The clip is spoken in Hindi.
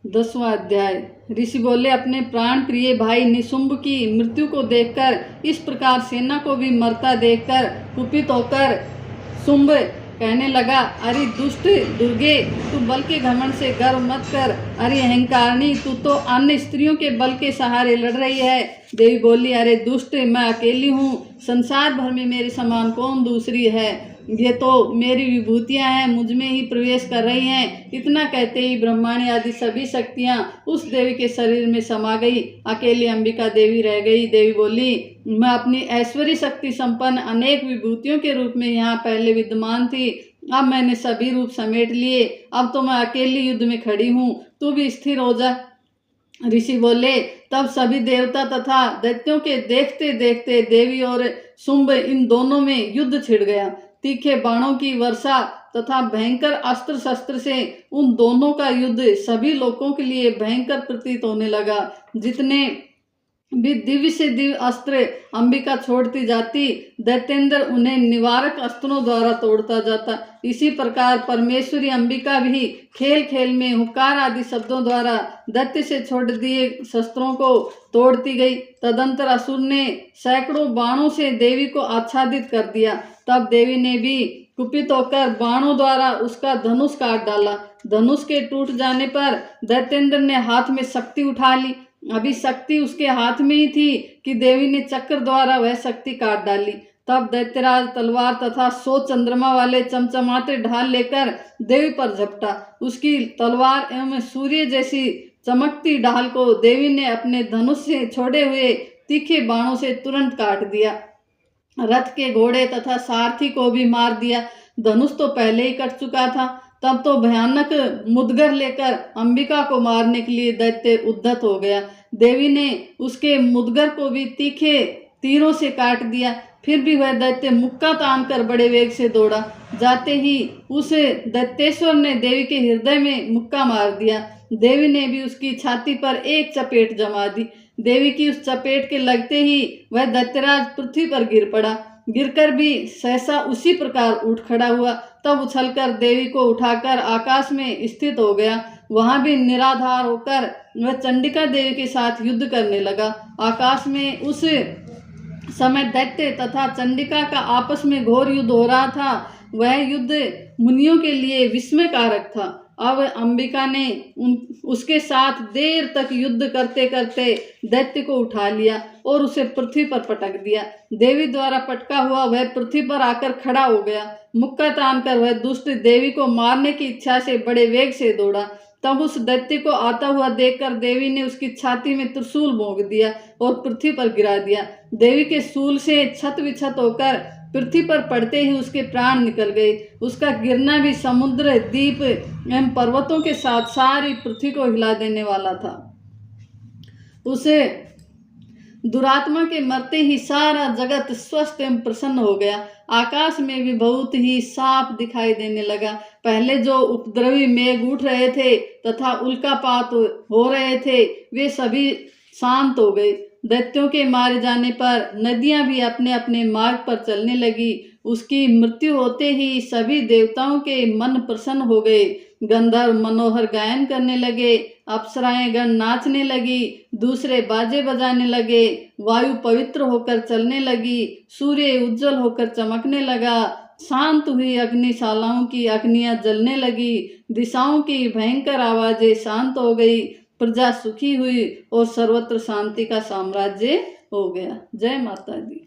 10वां अध्याय। ऋषि बोले, अपने प्राण प्रिय भाई निशुंभ की मृत्यु को देखकर, इस प्रकार सेना को भी मरता देखकर कुपित होकर शुंभ कहने लगा, अरे दुष्ट दुर्गे, तू बल के घमंड से गर्व मत कर। अरे अहंकारणी, तू तो अन्य स्त्रियों के बल के सहारे लड़ रही है। देवी बोली, अरे दुष्ट, मैं अकेली हूँ, संसार भर में मेरे समान कौन दूसरी है। ये तो मेरी विभूतियां हैं, मुझ में ही प्रवेश कर रही हैं। इतना कहते ही ब्रह्मांड आदि सभी शक्तियां उस देवी के शरीर में समा गई। अकेली अंबिका देवी रह गई। देवी बोली, मैं अपनी ऐश्वर्य शक्ति संपन्न अनेक विभूतियों के रूप में यहाँ पहले विद्यमान थी, अब मैंने सभी रूप समेट लिए। अब तो मैं अकेली युद्ध में खड़ी हूँ, तू भी स्थिर हो जा। ऋषि बोले, तब सभी देवता तथा दैत्यों के देखते देखते देवी और शुंभ इन दोनों में युद्ध छिड़ गया। तीखे बाणों की वर्षा तथा भयंकर अस्त्र शस्त्र से उन दोनों का युद्ध सभी लोगों के लिए भयंकर प्रतीत होने लगा। जितने भी दिव्य से दिव्य अस्त्र अंबिका छोड़ती जाती, दैत्येंद्र उन्हें निवारक अस्त्रों द्वारा तोड़ता जाता। इसी प्रकार परमेश्वरी अंबिका भी खेल खेल में हुक्कार आदि शब्दों द्वारा दैत्य से छोड़ दिए शस्त्रों को तोड़ती गई। तदंतर असुर ने सैकड़ों बाणों से देवी को आच्छादित कर दिया। तब देवी ने भी कुपित होकर बाणों द्वारा उसका धनुष काट डाला। धनुष के टूट जाने पर दैत्येंद्र ने हाथ में शक्ति उठा ली। अभी शक्ति उसके हाथ में ही थी कि देवी ने चक्र द्वारा वह शक्ति काट डाली। तब दैत्यराज तलवार तथा 100 चंद्रमा वाले चमचमाते ढाल लेकर देवी पर झपटा। उसकी तलवार एवं सूर्य जैसी चमकती ढाल को देवी ने अपने धनुष से छोड़े हुए तीखे बाणों से तुरंत काट दिया। रथ के घोड़े तथा सारथी को भी मार दिया। धनुष तो पहले ही कट चुका था। तब तो भयानक मुदगर लेकर अंबिका को मारने के लिए दैत्य उद्धत हो गया। देवी ने उसके मुदगर को भी तीखे तीरों से काट दिया। फिर भी वह दैत्य मुक्का तान कर बड़े वेग से दौड़ा। जाते ही उस दैत्येश्वर ने देवी के हृदय में मुक्का मार दिया। देवी ने भी उसकी छाती पर एक चपेट जमा दी। देवी की उस चपेट के लगते ही वह दैत्यराज पृथ्वी पर गिर पड़ा। गिरकर भी सहसा उसी प्रकार उठ खड़ा हुआ। तब उछलकर देवी को उठाकर आकाश में स्थित हो गया। वहां भी निराधार होकर वह चंडिका देवी के साथ युद्ध करने लगा। आकाश में उस समय दैत्य तथा चंडिका का आपस में घोर युद्ध हो रहा था। वह युद्ध मुनियों के लिए विस्मयकारक था। अब अंबिका ने उसके साथ देर तक युद्ध करते करते दैत्य को उठा लिया और उसे पृथ्वी पर पटक दिया। देवी द्वारा पटका हुआ वह पृथ्वी पर आकर खड़ा हो गया। मुक्का तानकर वह दुष्ट देवी को मारने की इच्छा से बड़े वेग से दौड़ा। तब उस दैत्य को आता हुआ देखकर देवी ने उसकी छाती में त्रिशूल भोंक दिया और पृथ्वी पर गिरा दिया। देवी के शूल से छत विछत होकर पृथ्वी पर पड़ते ही उसके प्राण निकल गए। उसका गिरना भी समुद्र, द्वीप एवं पर्वतों के साथ सारी पृथ्वी को हिला देने वाला था। उसे दुरात्मा के मरते ही सारा जगत स्वस्थ एवं प्रसन्न हो गया। आकाश में भी बहुत ही साफ दिखाई देने लगा। पहले जो उपद्रवी मेघ उठ रहे थे तथा उल्कापात हो रहे थे, वे सभी शांत हो गए। दैत्यों के मारे जाने पर नदियां भी अपने अपने मार्ग पर चलने लगी। उसकी मृत्यु होते ही सभी देवताओं के मन प्रसन्न हो गए। गंधर्व मनोहर गायन करने लगे, अप्सराएं गण नाचने लगी, दूसरे बाजे बजाने लगे, वायु पवित्र होकर चलने लगी, सूर्य उज्जवल होकर चमकने लगा, शांत हुई अग्निशालाओं की अग्नियां जलने लगी, दिशाओं की भयंकर आवाजें शांत हो गई, प्रजा सुखी हुई और सर्वत्र शांति का साम्राज्य हो गया। जय माता दी।